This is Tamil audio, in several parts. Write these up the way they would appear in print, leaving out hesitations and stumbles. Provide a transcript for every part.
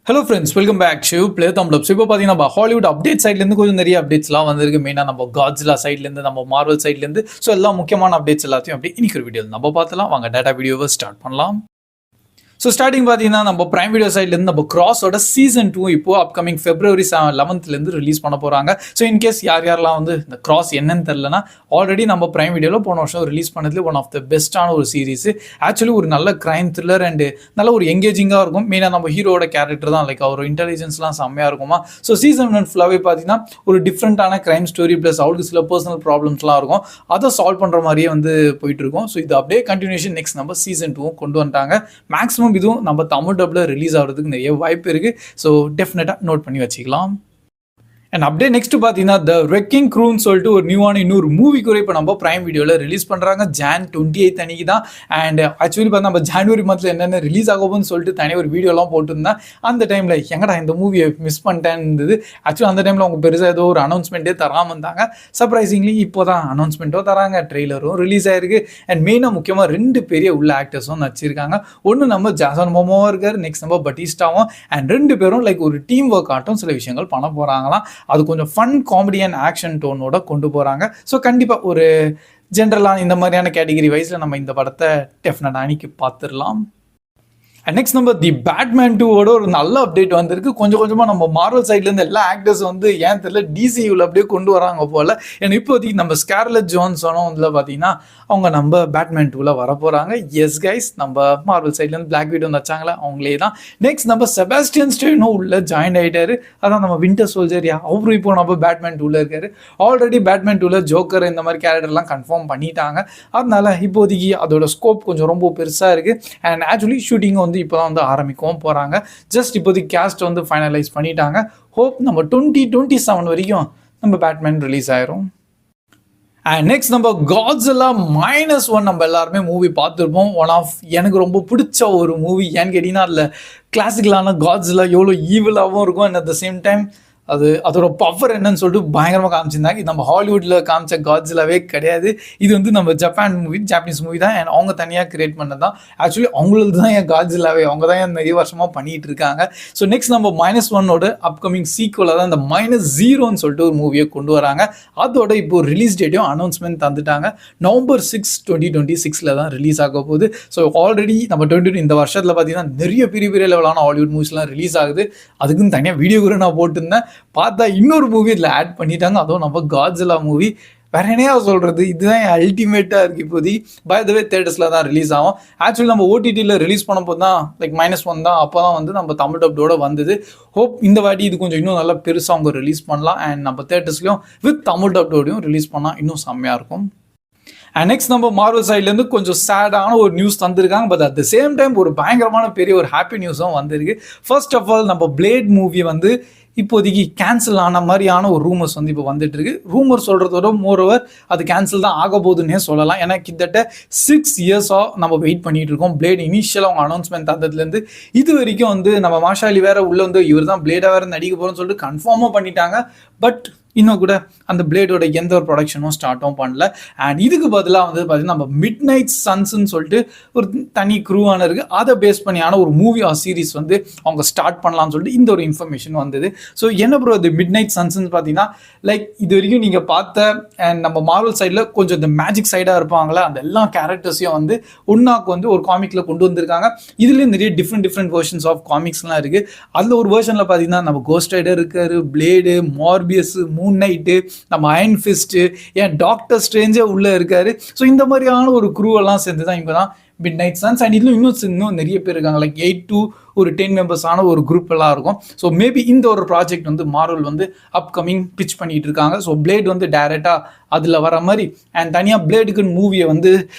Hello friends, welcome back to play தம்ப்ளப்ஸ். இப்போ பார்த்தீங்கன்னா நம்ம ஹாலிவுட் அப்டேட் சைட்லேருந்து கொஞ்சம் நிறைய அப்டேட்ஸ்லாம் வந்திருக்கு. மெயினாக நம்ம காட்ஸிலா சைட்லேருந்து, நம்ம மார்வல் சைட்லேருந்து. ஸோ எல்லா முக்கியமான அப்டேட்ஸ் எல்லாத்தையும் அப்படி இன்னைக்கு ஒரு வீடியோ நம்ம பார்த்துலாம். வாங்க டேட்டா வீடியோவை ஸ்டார்ட் பண்ணலாம். ஸோ ஸ்டார்டிங் பார்த்தீங்கன்னா நம்ம பிரைம் வீடியோ சைட்லேருந்து நம்ம கிராஸோட சீசன் 2 இப்போ அப்கமிங் February 11th ரிலீஸ் பண்ண போகிறாங்க. ஸோ இன்கேஸ் யாரெல்லாம் வந்து இந்த கிராஸ் என்னன்னு தெரிலனா, ஆல்ரெடி நம்ம பிரைம் வீடியோவில் போன வருஷம் ரிலீஸ் பண்ணதுல ஒன் ஆஃப் த பெஸ்ட்டான ஒரு சீரிஸ். ஆக்சுவலி ஒரு நல்ல கிரைம் த்ரில்லர் அண்ட் நல்ல ஒரு எங்கேஜிங்காக இருக்கும். மெயினாக நம்ம ஹீரோட கேரக்டர் தான், லைக் அவர் இன்டெலிஜென்ஸ்லாம் செம்மையாக இருக்குமா. ஸோ சீசன் 1 ஃபுல்லாகவே பார்த்தீங்கன்னா ஒரு டிஃப்ரெண்ட்டான கிரைம் ஸ்டோரி ப்ளஸ் அவருக்கு சில பர்சனல் ப்ராப்ளம்ஸ்லாம் இருக்கும். அதை சால்வ் பண்ணுற மாதிரியே வந்து போயிட்டு இருக்கும். ஸோ இது அப்படியே கண்டினியூஷன் நெக்ஸ்ட் நம்ம சீசன் 2 கொண்டு வந்துட்டாங்க. மேக்ஸிமம் இதுவும் நம்ம தமிழ் டப்ல ரிலீஸ் ஆகிறதுக்கு நிறைய வாய்ப்பு இருக்கு. ஸோ டெஃபினட்டாக நோட் பண்ணி வச்சுக்கலாம். அண்ட் அப்படியே நெக்ஸ்ட் பார்த்தீங்கன்னா த ரெக்கிங் க்ரூன்னு சொல்லிட்டு ஒரு நியூவான இன்னொரு மூவி கூட இப்போ நம்ம பிரைம் வீடியோவில் ரிலீஸ் பண்ணுறாங்க. Jan 28 அன்னைக்கு தான். அண்ட் ஆக்சுவலி பார்த்தா நம்ம ஜான்வரி மந்த்தில் என்னென்ன ரிலீஸ் ஆகும்னு சொல்லிட்டு தனியாக ஒரு வீடியோலாம் போட்டுருந்தேன். அந்த டைமில் எங்கடா இந்த மூவியை மிஸ் பண்ணிட்டேன்னு இருந்தது. ஆக்சுவலி அந்த டைமில் அவங்க பெருசாக ஏதோ ஒரு அனௌன்ஸ்மெண்ட்டே தராமல் இருந்தாங்க. சர்ப்ரைசிங்லி இப்போ தான் அனௌன்ஸ்மெண்ட்டோ தராங்க, ட்ரெய்லரும் ரிலீஸ் ஆயிருக்கு. அண்ட் மெயினாக முக்கியமாக 2 பெரிய உள்ள ஆக்டர்ஸும் நடிச்சிருக்காங்க. ஒன்று நம்ம ஜாசன் மோமோவாக இருக்கார், நெக்ஸ்ட் நம்ம பட்டிஸ்டாவும். அண்ட் 2 பேரும் லைக் ஒரு டீம் ஒர்க் ஆட்டும் சில விஷயங்கள் பண்ண போகிறாங்களாம். அது கொஞ்சம் ஃபன் காமெடி அண்ட் ஆக்ஷன் டோனோட கொண்டு போகிறாங்க. ஸோ கண்டிப்பாக ஒரு ஜென்ரலான இந்த மாதிரியான கேட்டகரி வைஸில் நம்ம இந்த படத்தை டெஃபினட்டாக அன்னைக்கு பார்த்துடலாம். அண்ட் நெக்ஸ்ட் நம்ம தி பேட்மேன் 2வோட ஒரு நல்ல அப்டேட் வந்திருக்கு. கொஞ்சம் கொஞ்சமாக நம்ம மார்வல் சைட்லேருந்து எல்லா ஆக்டர்ஸ் வந்து ஏன் தெரியல டிசியூவில் அப்படியே கொண்டு வராங்க போல். ஏன்னா இப்போதைக்கு நம்ம ஸ்கார்லெட் ஜோன்ஸனும் இதில் பார்த்தீங்கன்னா அவங்க நம்ம பேட்மேன் 2ல் வர போகிறாங்க. எஸ் கைஸ், நம்ம மார்வல் சைட்லேருந்து பிளாக் வீடோ வச்சாங்களே அவங்களே தான். நெக்ஸ்ட் நம்ம செபாஸ்டியன் ஸ்டேனும் உள்ள ஜாயின் ஆகிட்டாரு. அதான் நம்ம வின்டர் சோல்ஜர். அவரும் இப்போ நம்ம பேட்மேன் 2ல் இருக்காரு. ஆல்ரெடி பேட்மேன் 2ல் ஜோக்கர் இந்த மாதிரி கேரக்டர்லாம் கன்ஃபார்ம் பண்ணிட்டாங்க. அதனால இப்போதைக்கு அதோட ஸ்கோப் கொஞ்சம் ரொம்ப பெருசாக இருக்குது. அண்ட் ஆக்சுவலி ஷூட்டிங் வந்து இப்போ தான் வந்து ஆரம்பிக்கவும் போகிறாங்க. ஜஸ்ட் இப்போதைக்கு கேஸ்ட் வந்து ஃபைனலைஸ் பண்ணிட்டாங்க. ஹோப் நம்ம 2027 வரைக்கும் நம்ம பேட்மேன் ரிலீஸ் ஆயிரும். அண்ட் நெக்ஸ்ட் நம்ம காட்ஸிலா -1 நம்ம எல்லாருமே மூவி பார்த்துருப்போம். ஒன் ஆஃப் எனக்கு ரொம்ப பிடிச்ச ஒரு மூவி. ஏன்னு கேட்டிங்கன்னா அதில் கிளாசிக்கலான காட்ஸிலா எவ்வளோ ஈவிலாகவும் இருக்கும். And at the same time அதோட பவர் என்னன்னு சொல்லிட்டு பயங்கரமாக காமிச்சிருந்தாங்க. இது நம்ம ஹாலிவுட்டில் காமிச்ச காட்ஸிலாவே கிடையாது. இது வந்து நம்ம ஜாப்பனீஸ் மூவி தான். அண்ட் அவங்க தனியாக கிரியேட் பண்ணது தான். ஆக்சுவலி அவங்களுக்கு தான் என் காட்ஸிலாவே, அவங்க தான் நிறைய வருஷமாக பண்ணிட்டு இருக்காங்க. ஸோ நெக்ஸ்ட் நம்ம -1ஓட அப்கமிங் சீக்குவலாக தான் இந்த -0ன்னு சொல்லிட்டு ஒரு மூவியை கொண்டு வராங்க. அதோட இப்போ ரிலீஸ் டேட்டையும் அனௌன்ஸ்மெண்ட் தந்துட்டாங்க. November 6, 2026 தான் ரிலீஸ் ஆக போகுது. ஸோ ஆல்ரெடி நம்ம இந்த வருஷத்தில் பார்த்தீங்கன்னா நிறைய பெரிய பெரிய லெவலான ஹாலிவுட் மூவிஸ்லாம் ரிலீஸ் ஆகுது. அதுக்குன்னு தனியாக வீடியோ கூட நான் போட்டிருந்தேன். பார்த்தா இன்னொரு மூவி இதில் ஆட் பண்ணிட்டாங்க. அதுவும் நம்ம காட்ஸிலா மூவி. வேற என்னையா சொல்கிறது, இதுதான் அல்டிமேட்டாக இருக்குது. இப்போதைக்கு பை த வே தேட்டர்ஸில் தான் ரிலீஸ் ஆகும். ஆக்சுவலி நம்ம ஓடிடியில் ரிலீஸ் பண்ணும்போது தான் லைக் -1 தான். அப்போ தான் வந்து நம்ம தமிழ் டப்டோட வந்தது. ஹோப் இந்த வாட்டி இது கொஞ்சம் இன்னும் நல்லா பெருசாக அவங்க ரிலீஸ் பண்ணலாம். அண்ட் நம்ம தேட்டர்ஸ்லையும் வித் தமிழ் டப்டோடையும் ரிலீஸ் பண்ணால் இன்னும் செம்மையாக இருக்கும். அண்ட் நெக்ஸ்ட் நம்ம மார்வல் சைட்லேருந்து கொஞ்சம் சேடான ஒரு நியூஸ் தந்திருக்காங்க. But at the same time ஒரு பயங்கரமான பெரிய ஒரு ஹாப்பி நியூஸும் வந்திருக்கு. ஃபர்ஸ்ட் ஆஃப் ஆல் நம்ம பிளேட் மூவி வந்து இப்போதைக்கு கேன்சல் ஆன மாதிரியான ஒரு ரூமர்ஸ் வந்து இப்போ வந்துட்டு இருக்கு. ரூமர் சொல்கிறதோட மோரோவர் அது கேன்சல் தான் ஆக போகுதுன்னே சொல்லலாம். ஏன்னா கிட்டத்தட்ட 6 இயர்ஸாக நம்ம வெயிட் பண்ணிட்டு இருக்கோம். பிளேட் இனிஷியலாக அவங்க அனௌன்ஸ்மெண்ட் தந்ததுலேருந்து இது வரைக்கும் வந்து நம்ம மாஷாலி வேற உள்ள வந்து இவர் தான் பிளேடாக வேறு நடிக்க போகிறோம்னு சொல்லிட்டு கன்ஃபார்மாக பண்ணிட்டாங்க. பட் இன்னும் கூட அந்த பிளேடோட எந்த ஒரு ப்ரொடக்ஷனும் ஸ்டார்ட்டும் பண்ணல. அண்ட் இதுக்கு பதிலாக வந்து பார்த்தீங்கன்னா நம்ம மிட் நைட் சன்ஸ்ன்னு சொல்லிட்டு ஒரு தனி க்ரூவான இருக்குது. அதை பேஸ் பண்ணியான ஒரு மூவி ஆர் சீரிஸ் வந்து அவங்க ஸ்டார்ட் பண்ணலாம்னு சொல்லிட்டு இந்த ஒரு இன்ஃபர்மேஷன் வந்தது. ஸோ என்ன ப்ரோ அது மிட் நைட் சன்ஸ்ன்னு பார்த்தீங்கன்னா லைக் இது வரைக்கும் நீங்கள் பார்த்த அண்ட் நம்ம மார்வல் சைடில் கொஞ்சம் இந்த மேஜிக் சைடாக இருப்பாங்களே அந்த எல்லா கேரக்டர்ஸையும் வந்து ஒன்னாக்கு வந்து ஒரு காமிக்கில் கொண்டு வந்திருக்காங்க. இதுலேயும் நிறைய டிஃப்ரெண்ட் வெர்ஷன்ஸ் ஆஃப் காமிக்ஸ்லாம் இருக்குது. அதில் ஒரு வெர்ஷனில் பார்த்தீங்கன்னா நம்ம கோஸ்ட் ரைடர் இருக்காரு, பிளேடு, மார்பியஸ், மூன் நைட்டு, நம்ம அயன் ஃபிஸ்ட், ஏன் டாக்டர் ஸ்ட்ரேஞ்சே உள்ளே இருக்காரு. ஸோ இந்த மாதிரியான ஒரு குரூவெல்லாம் சேர்ந்து தான் இப்போ தான் மிட் நைட் சன்ஸ். அண்ட் இதுல இன்னும் நிறைய பேர் இருக்காங்க. லைக் 8 to 10 மெம்பர்ஸான ஒரு குரூப் எல்லாம் இருக்கும். ஸோ மேபி இந்த ஒரு ப்ராஜெக்ட் வந்து மார்வல் வந்து அப்கமிங் பிச் பண்ணிட்டு இருக்காங்க. ஸோ பிளேட் வந்து டைரெக்டாக அதில் வர மாதிரி அண்ட் தனியாக பிளேடுக்குன்னு மூவியை வந்து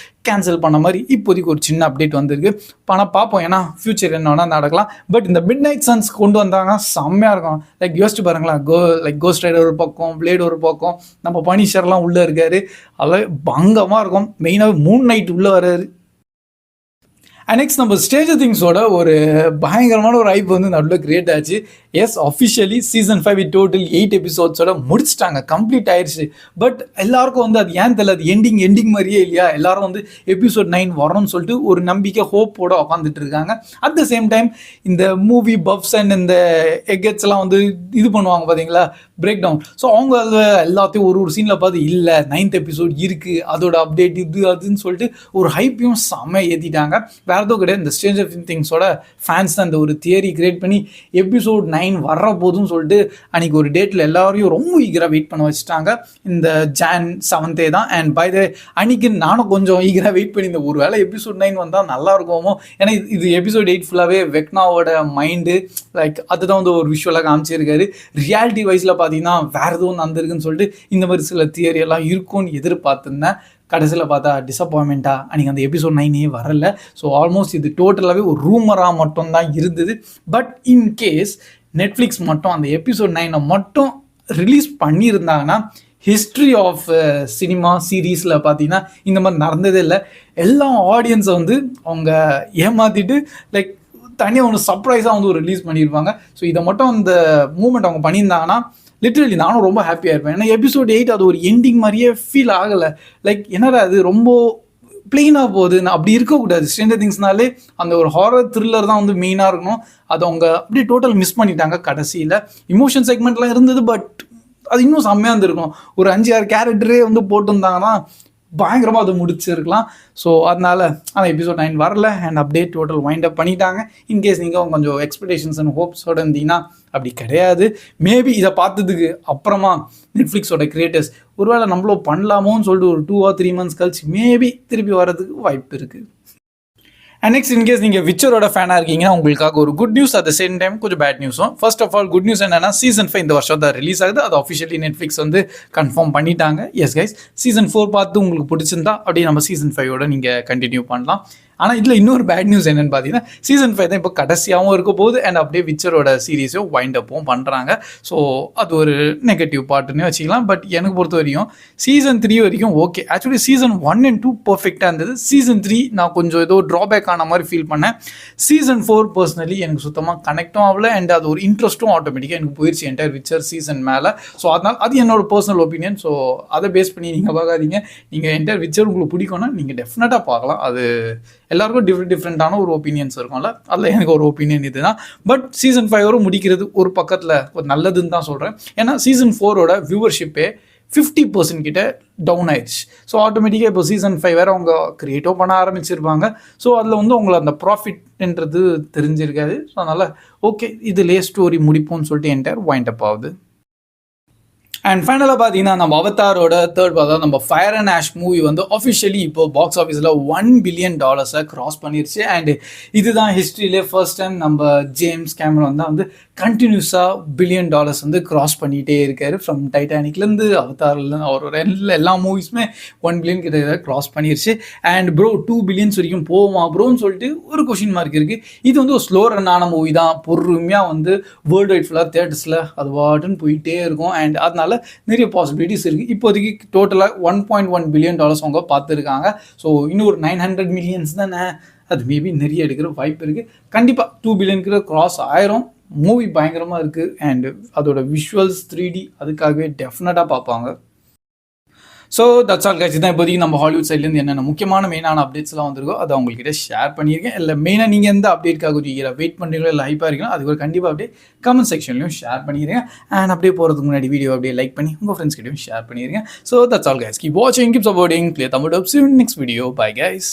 கேன்சல் பண்ண மாதிரி இப்போதைக்கு ஒரு சின்ன அப்டேட் வந்திருக்கு. ஆனால் பார்ப்போம், ஏன்னா ஃபியூச்சர் என்ன வேணால் நடக்கலாம். பட் இந்த மிட் நைட் சன்ஸ் கொண்டு வந்தாங்கன்னா செம்மையாக இருக்கும். லைக் யோசிச்சு பாருங்களேன், கோஸ்ட் ரைடர் ஒரு பக்கம், பிளேடு ஒரு பக்கம், நம்ம பனிஷர்லாம் உள்ளே இருக்காரு. அதெல்லாம் பங்கமாக இருக்கும். மெயினாக மூன் நைட் உள்ளே வர்றாரு. அண்ட் நெக்ஸ்ட் நம்ம ஸ்ட்ரேஞ்சர் திங்ஸோட ஒரு பயங்கரமான ஒரு ஹைப் வந்து நடுவில் கிரியேட் ஆச்சு. எஸ், அஃபிஷியலி சீசன் 5 டோட்டல் 8 எபிசோட்ஸோட முடிச்சிட்டாங்க, கம்ப்ளீட் ஆயிடுச்சு. பட் எல்லாருக்கும் வந்து அது ஏன் தெரியல, அது எண்டிங் மாதிரியே இல்லையா. எல்லாரும் வந்து எபிசோட் 9 வரணும்னு சொல்லிட்டு ஒரு நம்பிக்கை ஹோப்போட உட்காந்துட்டு இருக்காங்க. அட் த சேம் டைம் இந்த மூவி பஃப்ஸ் அண்ட் இந்த எக்கெட்ஸ் எல்லாம் வந்து இது பண்ணுவாங்க பார்த்தீங்களா, பிரேக் டவுன். ஸோ அவங்க அதில் எல்லாத்தையும் ஒரு சீனில் பார்த்து இல்லை 9th எபிசோட் இருக்குது, அதோட அப்டேட் இது அதுன்னு சொல்லிட்டு ஒரு ஹைப்பையும் செம்ம ஏற்றிட்டாங்க. வேறு எதுவும் கிடையாது, இந்த ஸ்ட்ரேஞ்சர் திங்ஸோட ஃபேன்ஸ் தான் இந்த ஒரு தியரி கிரியேட் பண்ணி எபிசோட் 9 வர்ற போதுன்னு சொல்லிட்டு அன்றைக்கி ஒரு டேட்டில் எல்லாரையும் ரொம்ப ஈகராக வெயிட் பண்ண வச்சுட்டாங்க. இந்த Jan 7th தான். அண்ட் பை த அன்றைக்கி நானும் கொஞ்சம் ஈகராக வெயிட் பண்ணியிருந்தேன், ஒரு வேளை எபிசோட் 9 வந்தால் நல்லா இருக்குமோ. ஏன்னா இது எபிசோட் 8 ஃபுல்லாகவே வெக்னாவோட மைண்டு லைக் அதுதான் வந்து ஒரு விஷுவலாக காமிச்சிருக்காரு. ரியாலிட்டி வைஸில் பார்த்தீங்கன்னா வேறு எதுவும் நடந்திருக்குன்னு சொல்லிட்டு இந்த மாதிரி சில தியரி எல்லாம் இருக்கும்னு எதிர்பார்த்துருந்தேன். கடைசியில் பார்த்தா டிசப்பாயின்மெண்ட்டாக அன்றைக்கி அந்த எபிசோட் 9 வரல. ஸோ ஆல்மோஸ்ட் இது டோட்டலாகவே ஒரு ரூமராக மட்டும்தான் இருந்தது. பட் இன்கேஸ் நெட்ஃப்ளிக்ஸ் மட்டும் அந்த எபிசோட் 9 மட்டும் ரிலீஸ் பண்ணியிருந்தாங்கன்னா ஹிஸ்ட்ரி ஆஃப் சினிமா சீரீஸில் பார்த்தீங்கன்னா இந்த மாதிரி நடந்ததே இல்லை. எல்லா ஆடியன்ஸை வந்து அவங்க ஏமாற்றிட்டு லைக் தனியாக ஒன்று சர்ப்ரைஸாக வந்து ஒரு ரிலீஸ் பண்ணியிருப்பாங்க. ஸோ இதை மட்டும் அந்த மூமெண்ட் அவங்க பண்ணியிருந்தாங்கன்னா லிட்ரலி நானும் ரொம்ப ஹாப்பியாக இருப்பேன். ஏன்னா எபிசோட் 8 அது ஒரு எண்டிங் மாதிரியே ஃபீல் ஆகலை. லைக் என்னடா அது ரொம்ப பிளெயினாக போகுது, நான் அப்படி இருக்கக்கூடாது. ஸ்ட்ரேஞ்சர் திங்ஸ்னாலே அந்த ஒரு ஹாரர் த்ரில்லர் தான் வந்து மெயினாக இருக்கணும். அதை அவங்க அப்படியே டோட்டல் மிஸ் பண்ணிட்டாங்க. கடைசியில் இமோஷன் செக்மெண்ட்லாம் இருந்தது, பட் அது இன்னும் செம்மையாக இருந்திருக்கும். ஒரு 5-6 கேரக்டரே வந்து போட்டிருந்தாங்கன்னா பயங்கரமாக அதை முடிச்சிருக்கலாம். ஸோ அதனால ஆனால் எபிசோட் 9 வரல and update total wind up பண்ணிட்டாங்க. இன்கேஸ் நீங்கள் கொஞ்சம் எக்ஸ்பெக்டேஷன்ஸ் அண்ட் ஹோப்ஸோடு இருந்தீங்கன்னா அப்படி கிடையாது. மேபி இதை பார்த்ததுக்கு அப்புறமா நெட்ஃப்ளிக்ஸோட கிரியேட்டர்ஸ் ஒருவேளை நம்மளும் பண்ணலாமோன்னு சொல்லிட்டு ஒரு 2 or 3 months கழிச்சு மேபி திருப்பி வர்றதுக்கு வாய்ப்பு இருக்குது. அண்ட் நெக்ஸ்ட் இன்கேஸ் நீங்கள் விச்சரோட ஃபேனாக இருக்கீங்கன்னா உங்களுக்காக ஒரு good news, at the same time கொஞ்சம் பேட் நியூஸும். First of all good news என்னன்னா சீசன் 5 இந்த வருஷம் தான் ரிலீஸ் ஆகுது. அது அஃபிஷியலி நெட்ஃப்ளிக்ஸ் வந்து கன்ஃபார்ம் பண்ணிட்டாங்க. எஸ் கைஸ், சீசன் 4 பார்த்து உங்களுக்கு பிடிச்சிருந்தா அப்படியே நம்ம சீசன் 5 நீங்கள் கண்டினியூ பண்ணலாம். ஆனால் இதில் இன்னொரு பேட் நியூஸ் என்னென்னு பார்த்தீங்கன்னா சீசன் 5 தான் இப்போ கடைசியாகவும் இருக்க போகுது அண்ட் அப்படியே விச்சரோட சீரீஸையும் வைண்ட் அப்பும் பண்ணுறாங்க. ஸோ அது ஒரு நெகட்டிவ் பார்ட்டுன்னு வச்சுக்கலாம். பட் எனக்கு பொறுத்த வரைக்கும் சீசன் 3 வரைக்கும் ஓகே. ஆக்சுவலி சீசன் 1 and 2 பர்ஃபெக்டாக இருந்தது. சீசன் 3 நான் கொஞ்சம் ஏதோ ட்ராபேக் ஆன மாதிரி ஃபீல் பண்ணேன். சீசன் 4 பர்சனலி எனக்கு சுத்தமாக கனெக்டும் ஆகல அண்ட் அது ஒரு இன்ட்ரெஸ்ட்டும் ஆட்டோமேட்டிக்காக எனக்கு போயிடுச்சு என்டையர் விச்சர் சீசன் மேலே. ஸோ அதனால் அது என்னோட பர்சனல் ஒப்பீனியன். ஸோ அதை பேஸ் பண்ணி நீங்கள் பார்க்காதீங்க. நீங்கள் என்டையர் விச்சர் உங்களுக்கு பிடிக்கும்னா நீங்கள் டெஃபினட்டாக பார்க்கலாம். அது எல்லாருக்கும் டிஃப்ரெண்ட்டான ஒரு ஒப்பீனியன்ஸ் இருக்கும்ல, அதில் எனக்கு ஒரு ஒப்பீனியன் இதுதான். பட் சீசன் 5 முடிக்கிறது ஒரு பக்கத்தில் ஒரு நல்லதுன்னு தான் சொல்கிறேன். ஏன்னா சீசன் 4 வியூவர்ஷிப்பே 50% கிட்ட டவுன் ஆயிடுச்சு. ஸோ ஆட்டோமேட்டிக்காக இப்போ சீசன் 5 வேறு அவங்க கிரியேட்டிவ் பண்ண ஆரம்பிச்சிருப்பாங்க. ஸோ அதில் வந்து அவங்களை அந்த ப்ராஃபிட்ன்றது தெரிஞ்சிருக்காது. ஸோ அதனால் ஓகே இது லே ஸ்டோரி முடிப்போம்னு சொல்லிட்டு என்டையர் வைண்ட் அப் ஆகுது. அண்ட் ஃபைனலாக பார்த்தீங்கன்னா நம்ம அவதாரோட தேர்ட் பார்த்தா நம்ம ஃபயர் அண்ட் ஆஷ் மூவி வந்து ஆஃபிஷியலி இப்போ பாக்ஸ் ஆஃபீஸில் $1 billion கிராஸ் பண்ணிருச்சு. அண்ட் இதுதான் ஹிஸ்ட்ரியிலே ஃபர்ஸ்ட் டைம் நம்ம ஜேம்ஸ் கேமரன் தான் வந்து கண்டினியூஸாக $1 billion வந்து கிராஸ் பண்ணிகிட்டே இருக்காரு. ஃப்ரம் டைட்டானிக்லேருந்து அவதாரில் அவரோட எல்லா மூவிஸுமே $1 billion கிட்ட கிராஸ் பண்ணிருச்சு. அண்ட் ப்ரோ 2 billion வரைக்கும் போகுமா ப்ரோன்னு சொல்லிட்டு ஒரு கொஷின் மார்க் இருக்குது. இது வந்து ஒரு ஸ்லோ ரன்னான மூவி தான். பொறுமையாக வந்து வேர்ல்டு வைட் ஃபுல்லாக தேட்டர்ஸில் அது வாட்டுன்னு போயிட்டே இருக்கும். அண்ட் அதனால நிறைய பாசிபிலிட்டிஸ் இருக்குது. இப்போதைக்கு டோட்டலாக $1.1 billion அவங்க பார்த்துருக்காங்க. ஸோ இன்னும் ஒரு 900 million தானே, அது மேபி நிறைய எடுக்கிற வாய்ப்பு இருக்குது. கண்டிப்பாக 2 billion கிராஸ் ஆயிரும். மூவி பயங்கரமாக இருக்குது அண்ட் அதோட விஷுவல்ஸ் 3D அதுக்காகவே டெஃபினட்டாக பார்ப்பாங்க. So that's all guys. இதுதான் இப்போதைக்கு நம்ம ஹாலிவுட் சைட்லேருந்து என்னென்ன மெயினான அப்டேட்ஸ்லாம் வந்திருக்கோ அதை உங்கள்கிட்ட ஷேர் பண்ணியிருக்கேன். இல்லை மெயினாக நீங்கள் எந்த அப்டேட்காக கொஞ்சம் வெயிட் பண்ணுறீங்களோ இல்லை ஹைப்பாக இருக்கீங்களோ அது ஒரு கண்டிப்பாக அப்படியே கமெண்ட் செக்ஷன்லையும் ஷேர் பண்ணிடுங்க. அண்ட் அப்படியே போகிறதுக்கு முன்னாடி வீடியோ அப்படியே லைக் பண்ணி உங்கள் ஃப்ரெண்ட்ஸ் கிட்டையும் ஷேர் பண்ணிடுங்க. So that's all guys. Keep வாட்சிங், keep supporting play Tamil dubs. Next video. Bye guys.